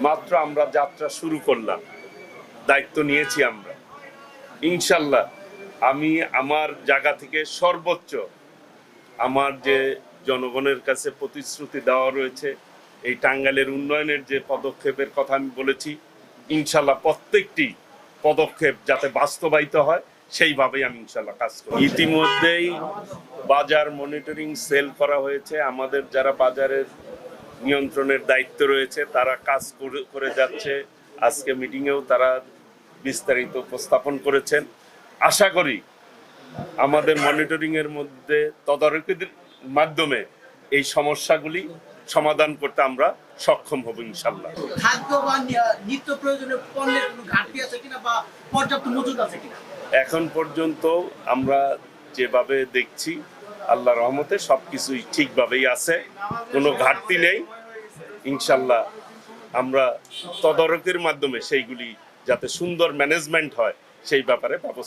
মাত্র আমরা যাত্রা শুরু করলাম, দায়িত্ব নিয়েছি আমরা। ইনশাল্লাহ আমি আমার জায়গা থেকে সর্বোচ্চ আমার যে জনগণের কাছে প্রতিশ্রুতি দেওয়া রয়েছে, এই টাঙ্গাইলের উন্নয়নের যে পদক্ষেপের কথা আমি বলেছি, ইনশাল্লাহ প্রত্যেকটি পদক্ষেপ যাতে বাস্তবায়িত হয় সেইভাবেই আমি ইনশাল্লাহ কাজ করি। ইতিমধ্যেই বাজার মনিটরিং সেল করা হয়েছে। আমাদের যারা বাজারের নিয়ন্ত্রণের দায়িত্ব রয়েছে তারা কাজ করে যাচ্ছে। আজকে মিটিংয়েও তারা বিস্তারিত উপস্থাপন করেছেন। আশা করি আমাদের মনিটরিং এর মধ্যে তদারকির মাধ্যমে এই সমস্যাগুলি সমাধান করতে আমরা সক্ষম হব ইনশাল্লাহ। খাদ্য বা নিত্য প্রয়োজনীয় পণ্যের কোনো ঘাটতি আছে কিনা বা পর্যাপ্ত মজুদ আছে কিনা? এখন পর্যন্ত আমরা যেভাবে দেখছি আল্লাহর রহমতে সবকিছুই ঠিকভাবেই আছে, কোনো ঘাটতি নেই। ইনশাল্লাহ আমরা তদারকির মাধ্যমে সেইগুলি যাতে সুন্দর ম্যানেজমেন্ট হয় সেই ব্যাপারে ব্যবস্থা